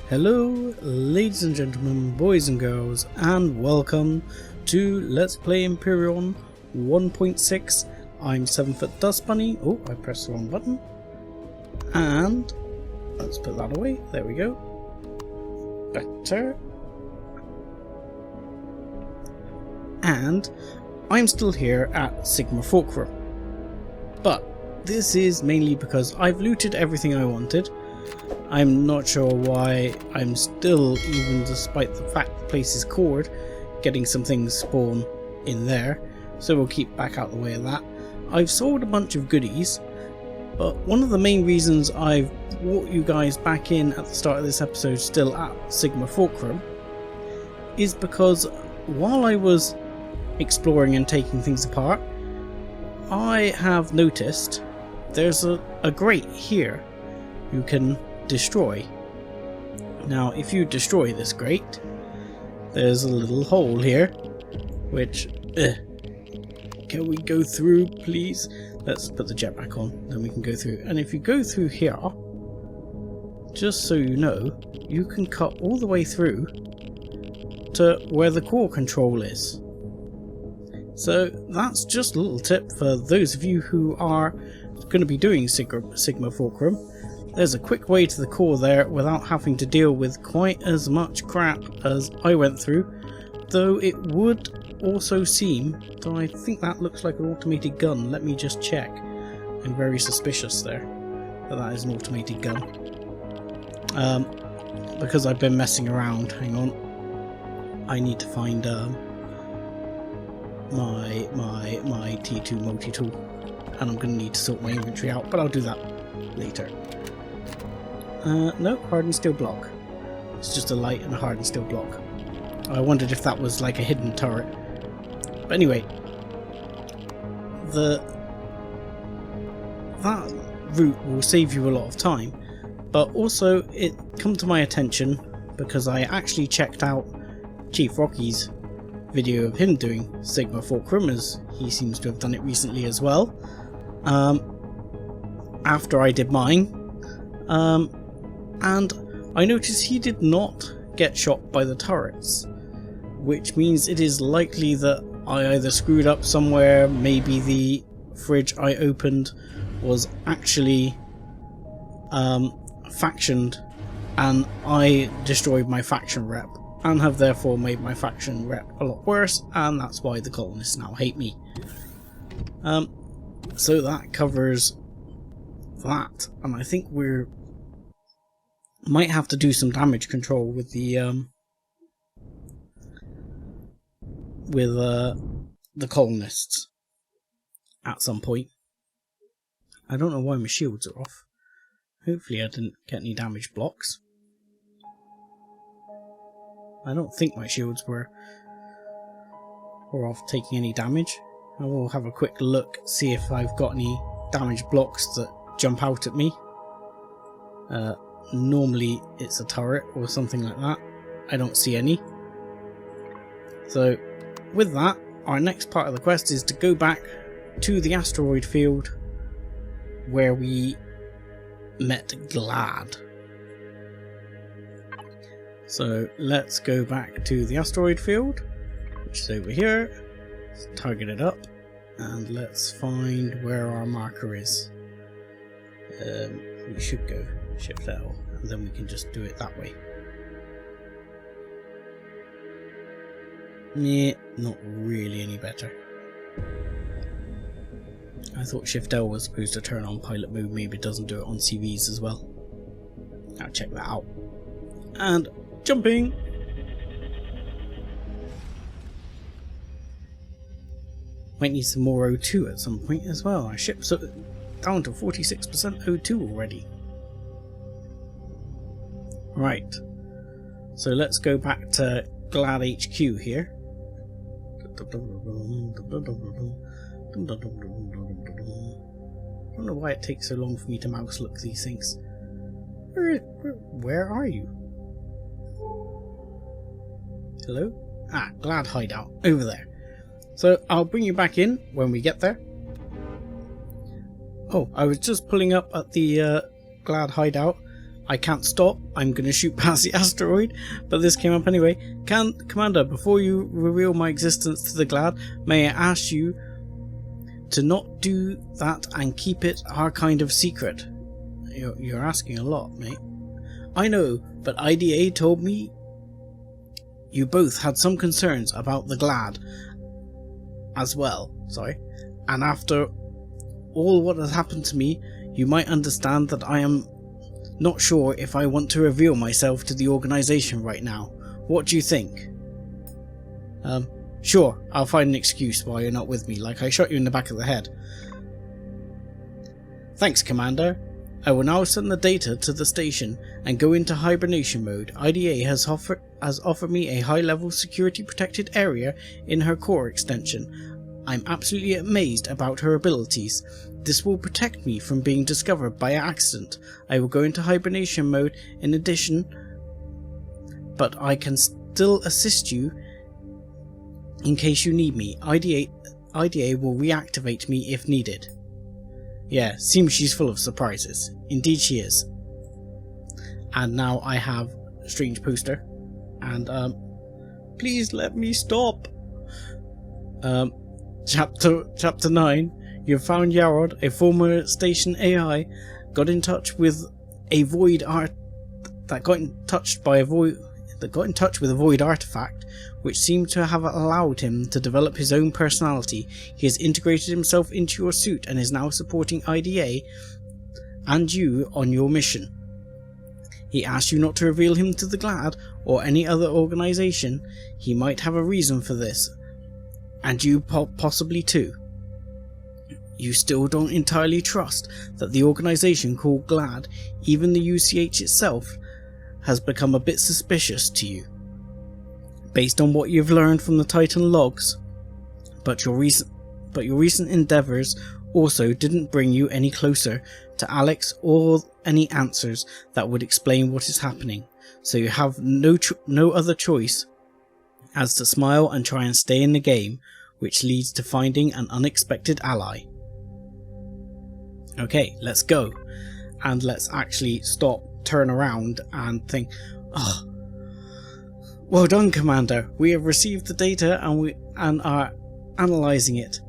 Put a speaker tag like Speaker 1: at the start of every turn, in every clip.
Speaker 1: Hello, ladies and gentlemen, boys and girls, and welcome to Let's Play Empyrion 1.6. I'm 7-foot Dust Bunny. Oh, I pressed the wrong button. And let's put that away. There we go. Better. And I'm still here at Sigma Fulcrum. But this is mainly because I've looted everything I wanted. I'm not sure why I'm still, even despite the fact the place is cored, getting some things spawn in there, so we'll keep back out the way of that. I've sold a bunch of goodies, but one of the main reasons I've brought you guys back in at the start of this episode still at Sigma Fulcrum is because while I was exploring and taking things apart, I have noticed there's a grate here you can destroy. Now if you destroy this grate, there's a little hole here which can we go through, please? Let's put the jetpack on, then we can go through. And if you go through here, just so you know, you can cut all the way through to where the core control is. So that's just a little tip for those of you who are going to be doing Sigma Fulcrum. There's a quick way to the core there without having to deal with quite as much crap as I went through, though it would also seem, though I think that looks like an automated gun, let me just check. I'm very suspicious there that that is an automated gun. Because I've been messing around, hang on, I need to find my T2 multi-tool, and I'm going to need to sort my inventory out, but I'll do that later. No, hardened steel block. It's just a light and a hardened steel block. I wondered if that was like a hidden turret. But anyway, that route will save you a lot of time, but also it come to my attention because I actually checked out Chief Rocky's video of him doing Sigma Fulcrum, as he seems to have done it recently as well, after I did mine. And I noticed he did not get shot by the turrets, which means it is likely that I either screwed up somewhere, maybe the fridge I opened was actually factioned and I destroyed my faction rep and have therefore made my faction rep a lot worse, and that's why the colonists now hate me. So that covers that, and I think we're might have to do some damage control with the colonists at some point. I don't know why my shields are off. Hopefully I didn't get any damage blocks. I don't think my shields were off taking any damage. I will have a quick look, see if I've got any damage blocks that jump out at me. Normally it's a turret or something like that. I don't see any. So with that, our next part of the quest is to go back to the asteroid field where we met Glad. So let's go back to the asteroid field, which is over here. Let's target it up and let's find where our marker is. We should go Shift L, and then we can just do it that way. Yeah, not really any better. I thought Shift L was supposed to turn on pilot mode, maybe it doesn't do it on CVs as well. I'll check that out. And jumping! Might need some more O2 at some point as well. Our ship's down to 46% O2 already. Right, so let's go back to Glad HQ here. I don't know why it takes so long for me to mouse look these things. Where are you? Hello? Ah, Glad hideout, over there. So I'll bring you back in when we get there. Oh, I was just pulling up at the Glad hideout I can't stop. I'm going to shoot past the asteroid, but this came up anyway. Commander, before you reveal my existence to the Glad, may I ask you to not do that and keep it our kind of secret? You're asking a lot, mate. I know, but IDA told me you both had some concerns about the Glad as well. Sorry. And after all what has happened to me, you might understand that I am not sure if I want to reveal myself to the organization right now. What do you think? Sure, I'll find an excuse why you're not with me, like I shot you in the back of the head. Thanks, Commander. I will now send the data to the station and go into hibernation mode. IDA has offered me a high-level security-protected area in her core extension. I'm absolutely amazed about her abilities. This will protect me from being discovered by accident. I will go into hibernation mode in addition, but I can still assist you in case you need me. IDA will reactivate me if needed. Yeah, seems she's full of surprises. Indeed she is. And now I have a strange poster. And please let me stop. Chapter 9. You found Yarod, a former station AI, got in touch with a void with a void artifact, which seemed to have allowed him to develop his own personality. He has integrated himself into your suit and is now supporting IDA and you on your mission. He asked you not to reveal him to the Glad or any other organization. He might have a reason for this, and you possibly too. You still don't entirely trust that the organization called Glad, even the UCH itself, has become a bit suspicious to you, based on what you've learned from the Titan logs. But your recent endeavors also didn't bring you any closer to Alex or any answers that would explain what is happening. So you have no other choice as to smile and try and stay in the game, which leads to finding an unexpected ally. Okay, let's go. And let's actually stop, turn around and think, oh, well done, Commander. We have received the data and are analysing it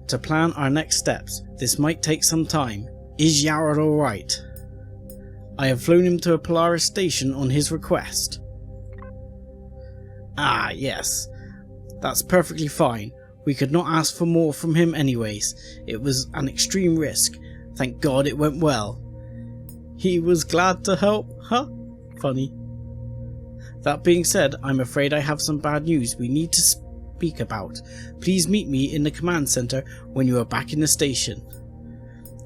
Speaker 1: to plan our next steps. This might take some time. Is Yarod alright? I have flown him to a Polaris station on his request. Ah, yes. That's perfectly fine. We could not ask for more from him anyways. It was an extreme risk. Thank God it went well. He was glad to help, huh? Funny. That being said, I'm afraid I have some bad news we need to speak about. Please meet me in the command center when you are back in the station.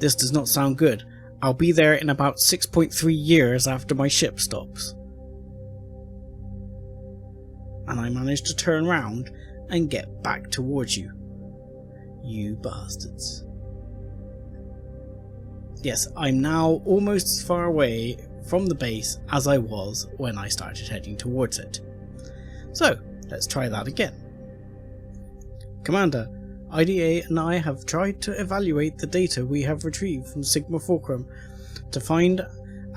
Speaker 1: This does not sound good. I'll be there in about 6.3 years after my ship stops. And I managed to turn round and get back towards you. You bastards. Yes, I'm now almost as far away from the base as I was when I started heading towards it. So, let's try that again. Commander, IDA and I have tried to evaluate the data we have retrieved from Sigma Fulcrum to find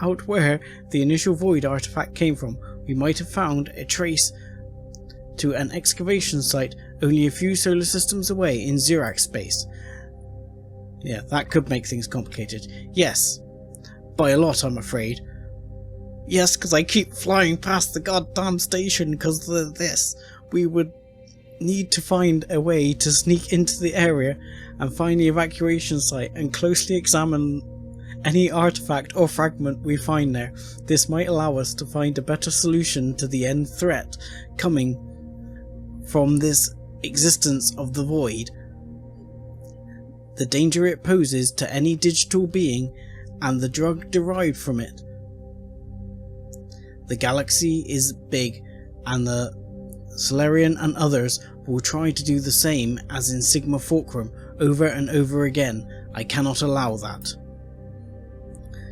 Speaker 1: out where the initial void artifact came from. We might have found a trace to an excavation site only a few solar systems away in Zirax space. Yeah, that could make things complicated. Yes, by a lot, I'm afraid. Yes, because I keep flying past the goddamn station because of this. We would need to find a way to sneak into the area and find the evacuation site and closely examine any artifact or fragment we find there. This might allow us to find a better solution to the end threat coming from this existence of the void, the danger it poses to any digital being, and the drug derived from it. The galaxy is big, and the Solarian and others will try to do the same as in Sigma Fulcrum over and over again. I cannot allow that.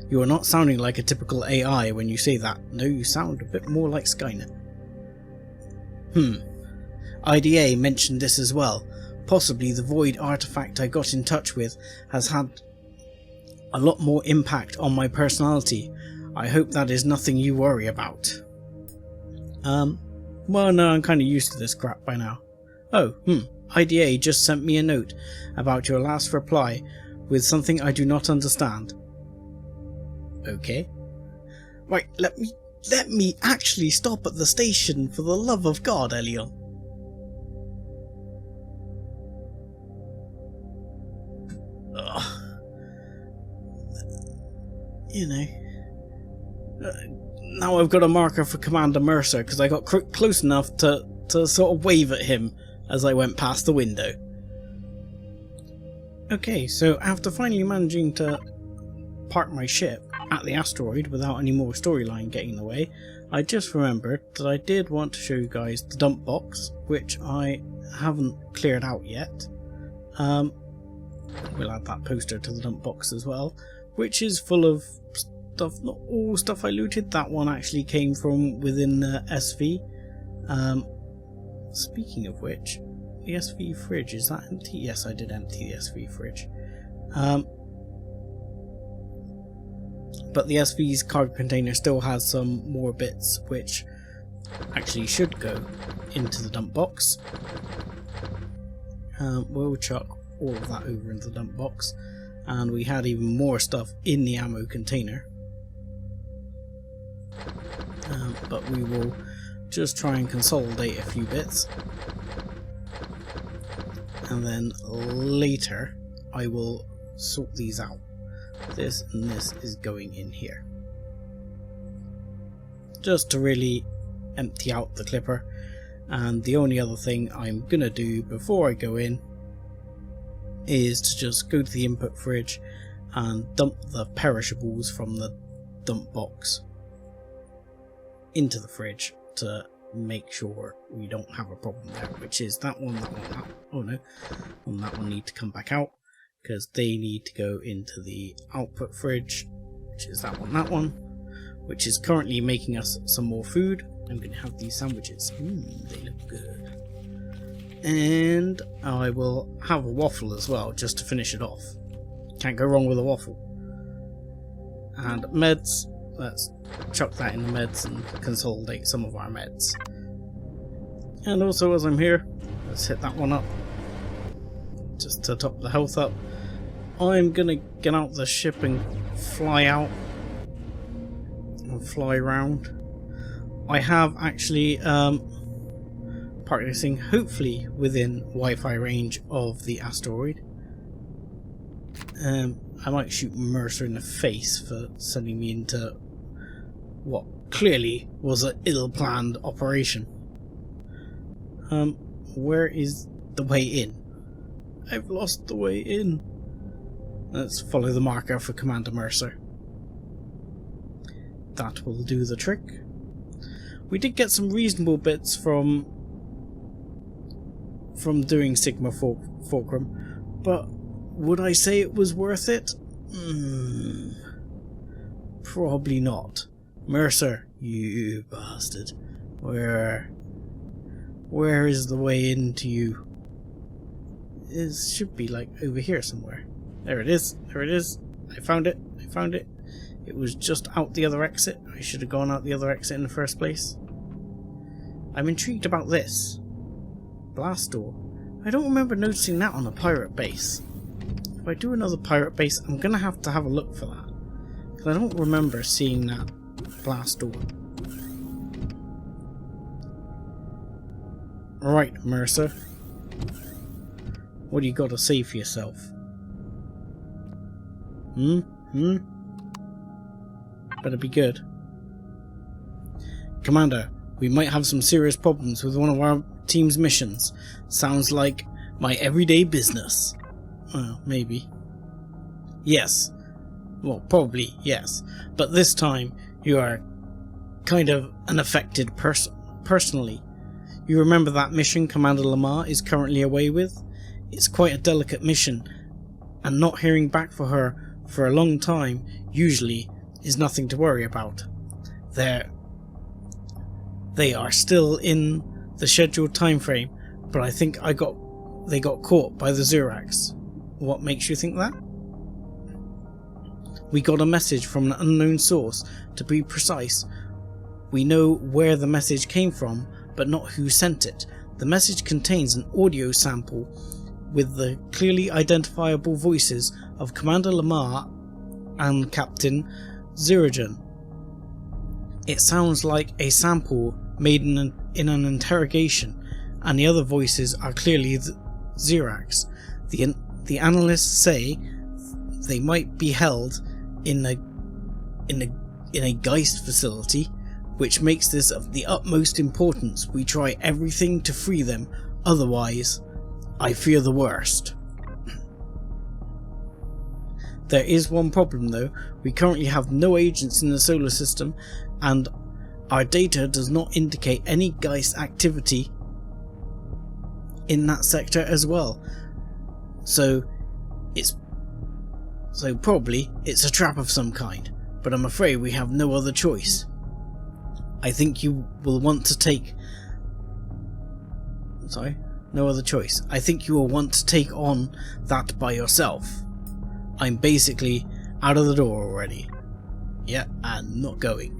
Speaker 1: You are not sounding like a typical AI when you say that. No, you sound a bit more like Skynet. IDA mentioned this as well. Possibly the void artifact I got in touch with has had a lot more impact on my personality. I hope that is nothing you worry about. Well, no, I'm kind of used to this crap by now. Oh, IDA just sent me a note about your last reply with something I do not understand. Okay. Right, let me actually stop at the station, for the love of God, Elion. Ugh. You know, now I've got a marker for Commander Mercer because I got close enough to sort of wave at him as I went past the window. Okay, so after finally managing to park my ship at the asteroid without any more storyline getting in the way, I just remembered that I did want to show you guys the dump box, which I haven't cleared out yet. We'll add that poster to the dump box as well, which is full of stuff, not all stuff I looted. That one actually came from within the SV. Speaking of which, the SV fridge, is that empty? Yes, I did empty the SV fridge. But the SV's cargo container still has some more bits which actually should go into the dump box. We'll chuck all of that over into the dump box, and we had even more stuff in the ammo container. But we will just try and consolidate a few bits, and then later I will sort these out. This and this is going in here, just to really empty out the clipper. And the only other thing I'm gonna do before I go in is to just go to the input fridge and dump the perishables from the dump box into the fridge to make sure we don't have a problem there, which is that one, oh no, and that one need to come back out because they need to go into the output fridge, which is that one, which is currently making us some more food. I'm going to have these sandwiches. They look good. And I will have a waffle as well, just to finish it off. Can't go wrong with a waffle. And meds. Let's chuck that in the meds and consolidate some of our meds. And also, as I'm here, let's hit that one up, just to top the health up. I'm going to get out the ship and fly out and fly around. I have actually parked this thing hopefully within Wi-Fi range of the asteroid. I might shoot Mercer in the face for sending me into what clearly was an ill-planned operation. Where is the way in? I've lost the way in. Let's follow the marker for Commander Mercer. That will do the trick. We did get some reasonable bits from doing Sigma Fulcrum, but would I say it was worth it? Probably not. Mercer, you bastard. Where is the way into you? It should be like over here somewhere. There it is. There it is. I found it. I found it. It was just out the other exit. I should have gone out the other exit in the first place. I'm intrigued about this. Blast door. I don't remember noticing that on a pirate base. If I do another pirate base, I'm going to have a look for that. Because I don't remember seeing that blast door. Right, Mercer. What do you got to say for yourself? Better be good. Commander, we might have some serious problems with one of our team's missions. Sounds like my everyday business. Well, maybe. Yes. Well, probably, yes. But this time, you are kind of an affected person. Personally. You remember that mission Commander Lamar is currently away with? It's quite a delicate mission, and not hearing back from her for a long time usually is nothing to worry about. They are still in the scheduled time frame, but I think they got caught by the Zirax. What makes you think that? We got a message from an unknown source. To be precise, we know where the message came from, but not who sent it. The message contains an audio sample with the clearly identifiable voices of Commander Lamar and Captain Zirax. It sounds like a sample made in an interrogation, and the other voices are clearly Zirax. The analysts say they might be held in a Geist facility, which makes this of the utmost importance. We try everything to free them, otherwise I fear the worst. There is one problem though. We currently have no agents in the solar system, and our data does not indicate any Geist activity in that sector as well. So probably it's a trap of some kind, but I'm afraid we have no other choice. I think you will want to take... no other choice. I think you will want to take on that by yourself. I'm basically out of the door already. Yeah, and not going.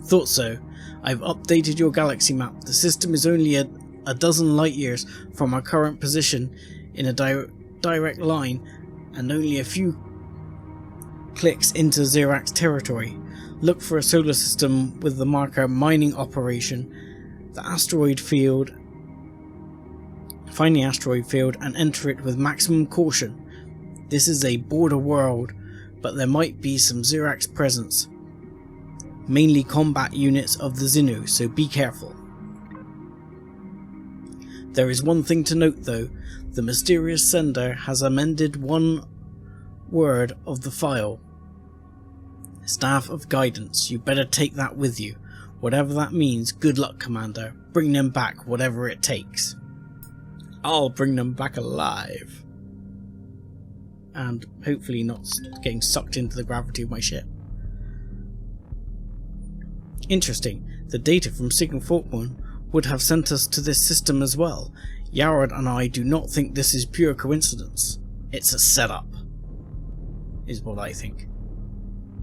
Speaker 1: Thought so. I've updated your galaxy map. The system is only a dozen light years from our current position in a direct line, and only a few clicks into Zirax territory. Look for a solar system with the marker mining operation. The asteroid field. Find the asteroid field and enter it with maximum caution. This is a border world, but there might be some Zirax presence. Mainly combat units of the Xenu, so be careful. There is one thing to note though. The mysterious sender has amended one word of the file. Staff of Guidance. You better take that with you. Whatever that means, good luck, Commander. Bring them back, whatever it takes. I'll bring them back alive. And hopefully not getting sucked into the gravity of my ship. Interesting. The data from Sigma Forkman would have sent us to this system as well. Yarad and I do not think this is pure coincidence. It's a setup, is what I think.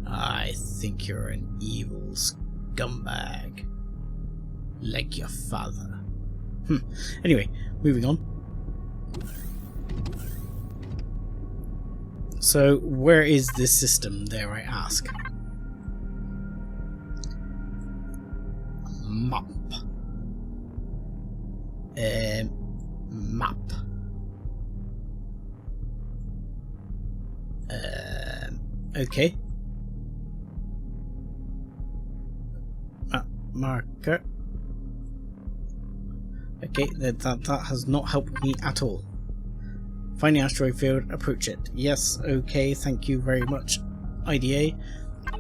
Speaker 1: I think you're an evil scumbag. Like your father. Anyway, moving on. So, where is this system, dare I ask? Map. Map. Okay. Marker. Okay, that has not helped me at all. Find the asteroid field, approach it. Yes, okay, thank you very much, IDA.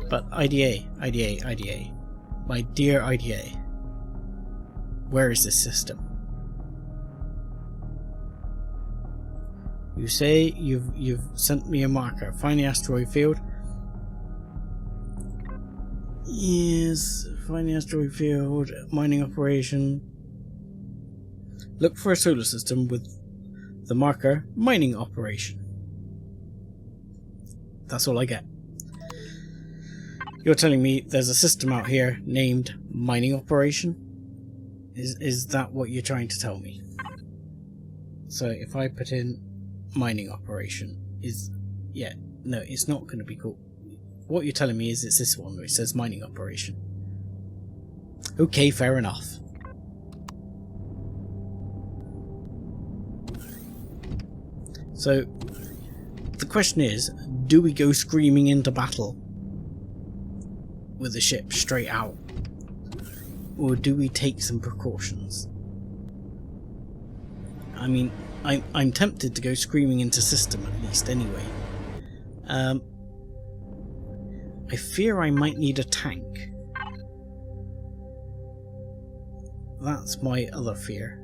Speaker 1: But IDA. My dear IDA. Where is this system? You say you've sent me a marker. Find the asteroid field. Yes, find the asteroid field. Mining operation. Look for a solar system with the marker mining operation. That's all I get. You're telling me there's a system out here named mining operation? Is that what you're trying to tell me? So if I put in mining operation, no, it's not going to be cool. What you're telling me is it's this one where it says mining operation. Okay, fair enough. So the question is, do we go screaming into battle with the ship straight out, or do we take some precautions? I mean, I'm tempted to go screaming into system at least anyway. I fear I might need a tank. That's my other fear.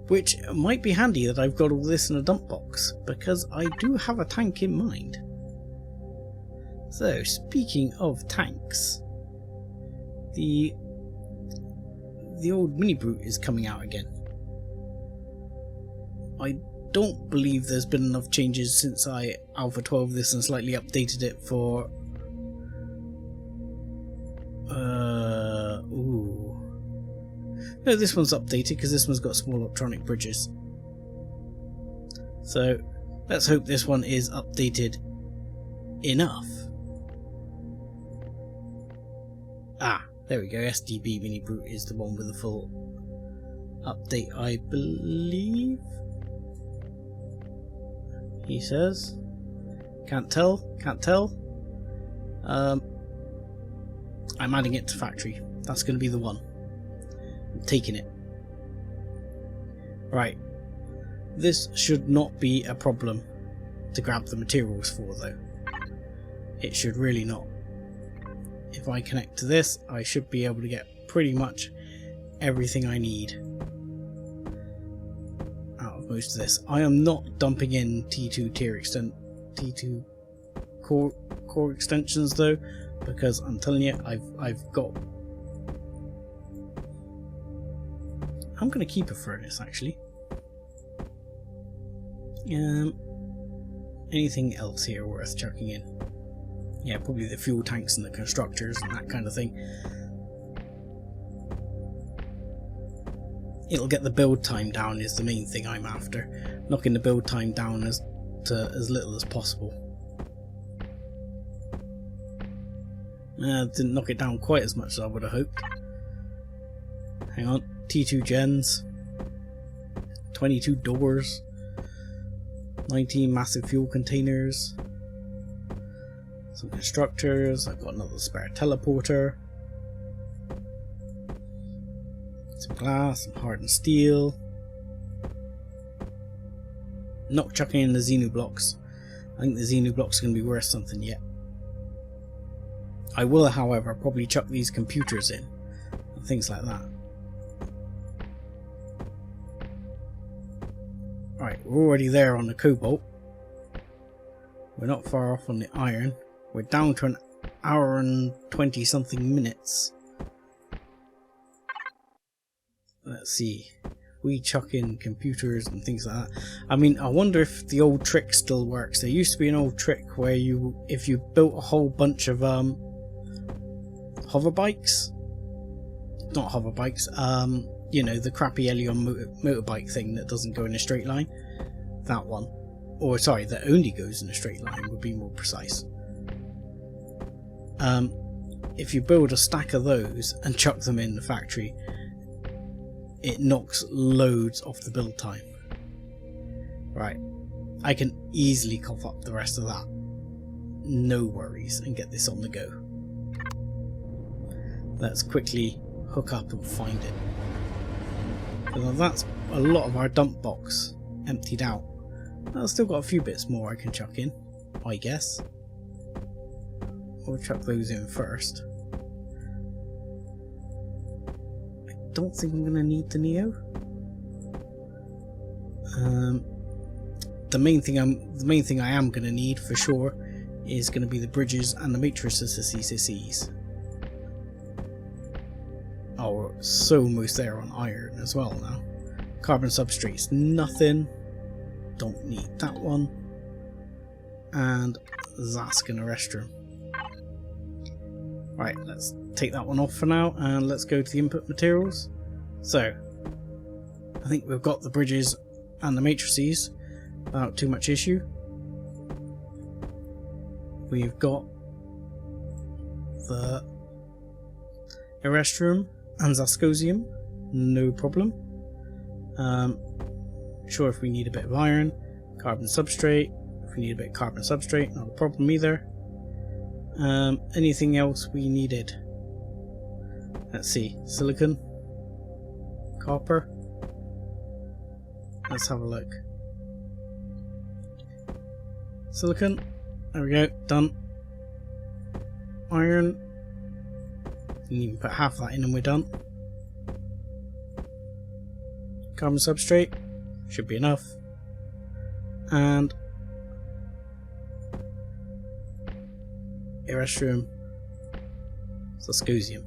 Speaker 1: Which might be handy that I've got all this in a dump box, because I do have a tank in mind. So, speaking of tanks, the old mini brute is coming out again. I don't believe there's been enough changes since I Alpha 12 this and slightly updated it for... No, this one's updated because this one's got small optronic bridges. So let's hope this one is updated enough. Ah, there we go. SDB Mini Brute is the one with the full update, I believe. He says. Can't tell. I'm adding it to factory. That's going to be the one. I'm taking it. Right. This should not be a problem to grab the materials for, though. It should really not. If I connect to this, I should be able to get pretty much everything I need out of most of this. I am not dumping in T2 T2 core extensions though, because I'm telling you, I've got. I'm going to keep a furnace actually. Anything else here worth chucking in? Yeah, probably the fuel tanks and the constructors and that kind of thing. It'll get the build time down is the main thing I'm after. Knocking the build time down to as little as possible. Didn't knock it down quite as much as I would have hoped. Hang on, T2 gens, 22 doors, 19 massive fuel containers, some constructors. I've got another spare teleporter, some glass, some hardened steel. Not chucking in the Xenu blocks. I think the Xenu blocks are going to be worth something yet. I will, however, probably chuck these computers in and things like that. Right, we're already there on the cobalt. We're not far off on the iron. We're down to an hour and 20 something minutes. Let's see. We chuck in computers and things like that. I mean, I wonder if the old trick still works. There used to be an old trick where if you built a whole bunch of hover bikes, not hover bikes, you know, the crappy Elion motorbike thing that doesn't go in a straight line. That one. Or sorry, that only goes in a straight line would be more precise. If you build a stack of those and chuck them in the factory, it knocks loads off the build time. Right, I can easily cough up the rest of that. No worries, and get this on the go. Let's quickly hook up and find it. Well, that's a lot of our dump box emptied out. I've still got a few bits more I can chuck in, I guess. We'll chuck those in first. I don't think I'm going to need the Neo. The main thing I am going to need for sure is going to be the bridges and the matrices to CCCs. Oh, we're so almost there on iron as well now. Carbon substrates, nothing. Don't need that one. And Zask in the restroom. Right, let's take that one off for now and let's go to the input materials. So, I think we've got the bridges and the matrices without too much issue. We've got the restroom and Zaskosium, no problem. Sure, if we need a bit of iron, carbon substrate, if we need a bit of carbon substrate, not a problem either. Anything else we needed? Let's see, silicon, copper. Let's have a look. Silicon, there we go, done. Iron, you can even put half that in and we're done. Carbon substrate, should be enough. And Erestrum, Zaskosium.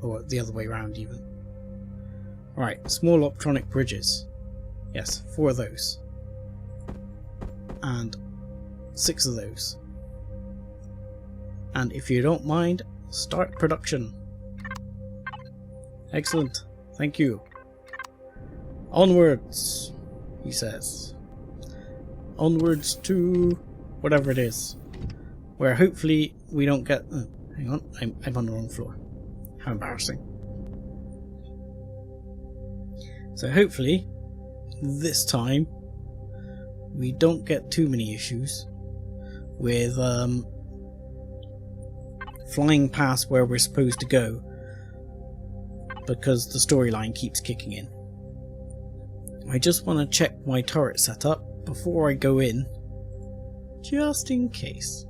Speaker 1: Or the other way around even. Right, small optronic bridges. Yes, 4 of those. And 6 of those. And if you don't mind, start production. Excellent. Thank you. Onwards, he says. Onwards to whatever it is. Where hopefully we don't get... Oh, hang on, I'm on the wrong floor. How embarrassing. So hopefully, this time, we don't get too many issues with flying past where we're supposed to go, because the storyline keeps kicking in. I just want to check my turret setup before I go in, just in case.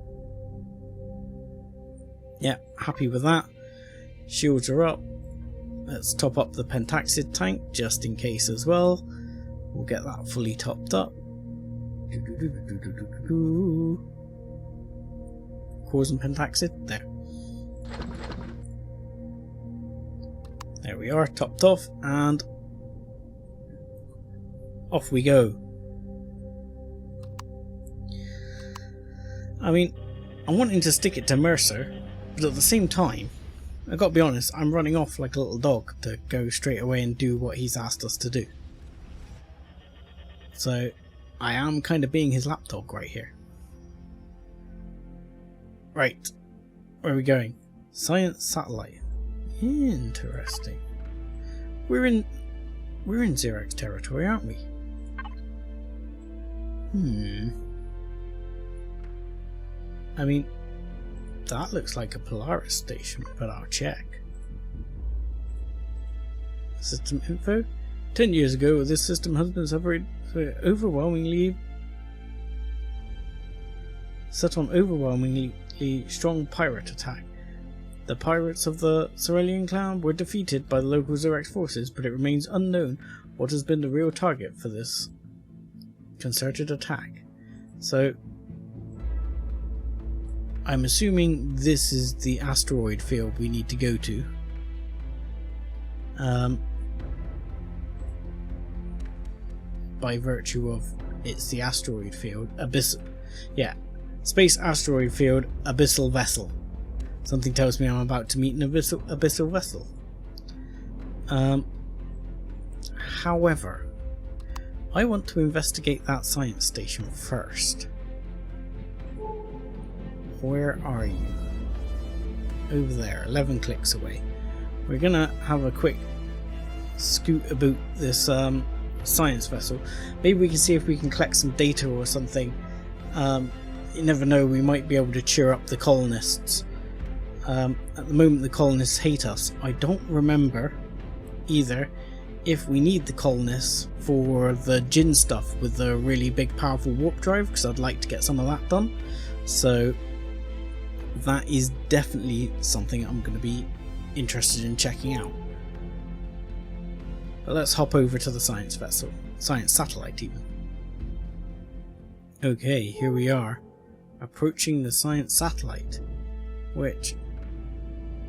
Speaker 1: Yeah, happy with that. Shields are up. Let's top up the pentaxid tank just in case as well. We'll get that fully topped up. Cores and pentaxid, there. There we are, topped off, and off we go. I mean, I'm wanting to stick it to Mercer, but at the same time, I've got to be honest, I'm running off like a little dog to go straight away and do what he's asked us to do. So, I am kind of being his lapdog right here. Right, where are we going? Science satellite. Interesting. We're in Zirax territory, aren't we? I mean, that looks like a Polaris station, but I'll check. System info. 10 years ago, this system has been separated overwhelmingly set on overwhelmingly strong pirate attack. The pirates of the Cerulean clan were defeated by the local Zirax forces, but it remains unknown what has been the real target for this concerted attack. So, I'm assuming this is the asteroid field we need to go to. By virtue of it's the asteroid field, space asteroid field, abyssal vessel. Something tells me I'm about to meet an abyssal vessel. However, I want to investigate that science station first. Where are you? Over there, 11 clicks away. We're gonna have a quick scoot about this science vessel. Maybe we can see if we can collect some data or something. You never know, we might be able to cheer up the colonists. At the moment the colonists hate us. I don't remember either if we need the colonists for the Jinn stuff with the really big powerful warp drive, because I'd like to get some of that done. So that is definitely something I'm going to be interested in checking out. But let's hop over to the science vessel, science satellite even. Okay, here we are, approaching the science satellite, which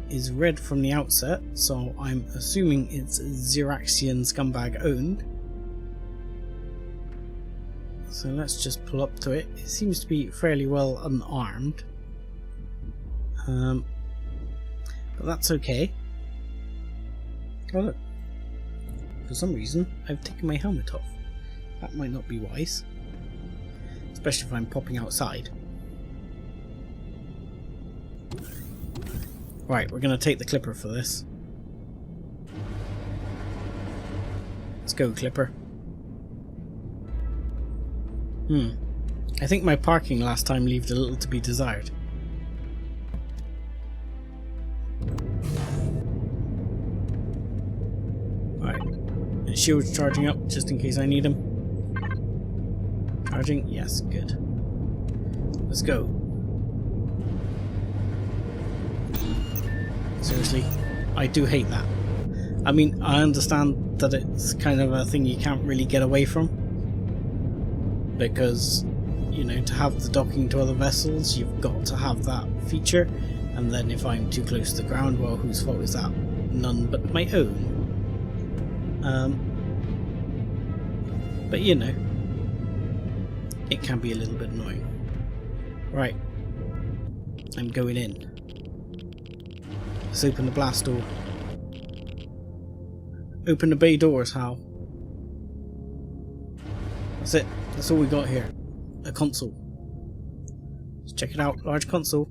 Speaker 1: is red from the outset, so I'm assuming it's Ziraxian scumbag owned. So let's just pull up to it. It seems to be fairly well unarmed. But that's okay. Oh look, for some reason I've taken my helmet off. That might not be wise, especially if I'm popping outside. Right, we're going to take the Clipper for this. Let's go, Clipper. I think my parking last time left a little to be desired. Right, and shield's charging up just in case I need them. Charging? Yes, good. Let's go. Seriously, I do hate that. I mean, I understand that it's kind of a thing you can't really get away from, because, you know, to have the docking to other vessels, you've got to have that feature, and then if I'm too close to the ground, well, whose fault is that? None but my own. But you know, it can be a little bit annoying. Right, I'm going in. Let's open the blast door. Open the bay doors, Hal. That's it. That's all we got here. A console. Let's check it out. Large console.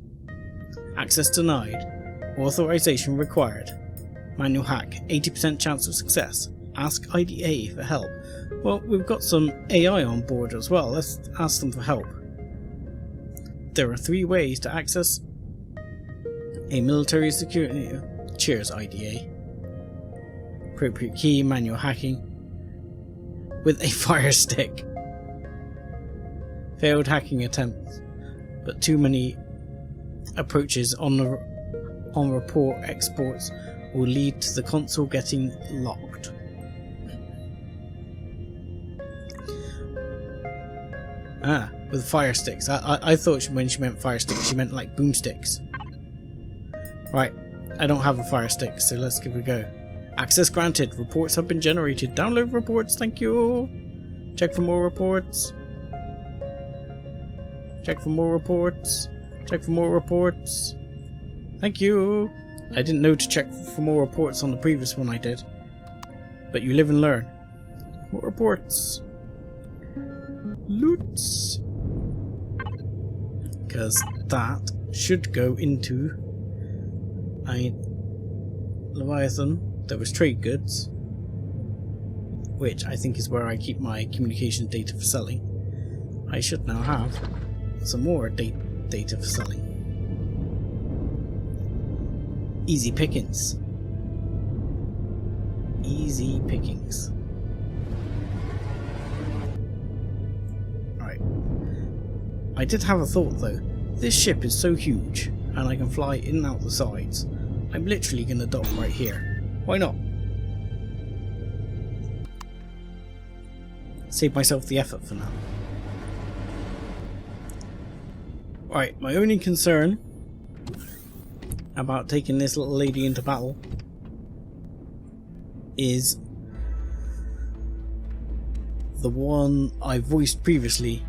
Speaker 1: Access denied. Authorization required. Manual hack. 80% chance of success. Ask IDA for help. Well, we've got some AI on board as well. Let's ask them for help. There are 3 ways to access a military security. Cheers, IDA. Appropriate key, manual hacking with a fire stick. Failed hacking attempt, but too many approaches on report exports will lead to the console getting locked. Ah, with fire sticks. I thought when she meant fire sticks, she meant like boomsticks. Right, I don't have a fire stick, so let's give it a go. Access granted. Reports have been generated. Download reports, thank you. Check for more reports. Check for more reports. Check for more reports. Thank you. I didn't know to check for more reports on the previous one I did. But you live and learn. More reports. Loots. Because that should go into Leviathan. There was trade goods, which I think is where I keep my communication data for selling. I should now have some more data for selling. Easy pickings. Easy pickings. Right. I did have a thought though. This ship is so huge and I can fly in and out the sides. I'm literally going to dock right here. Why not? Save myself the effort for now. Right, my only concern about taking this little lady into battle is the one I voiced previously.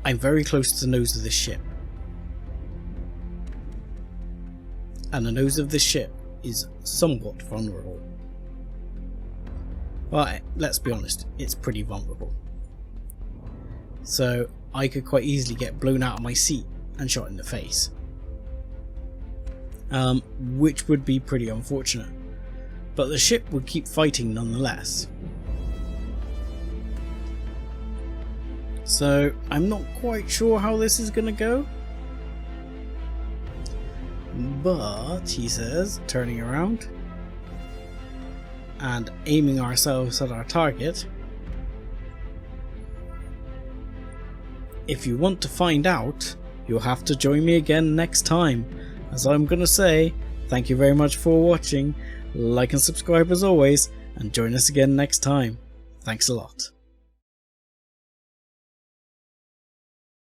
Speaker 1: I'm very close to the nose of this ship. And the nose of this ship is somewhat vulnerable. But let's be honest, it's pretty vulnerable. So I could quite easily get blown out of my seat and shot in the face. Which would be pretty unfortunate. But the ship would keep fighting nonetheless. So I'm not quite sure how this is going to go. But, he says, turning around and aiming ourselves at our target. If you want to find out, you'll have to join me again next time. As I'm going to say, thank you very much for watching, like and subscribe as always, and join us again next time. Thanks a lot.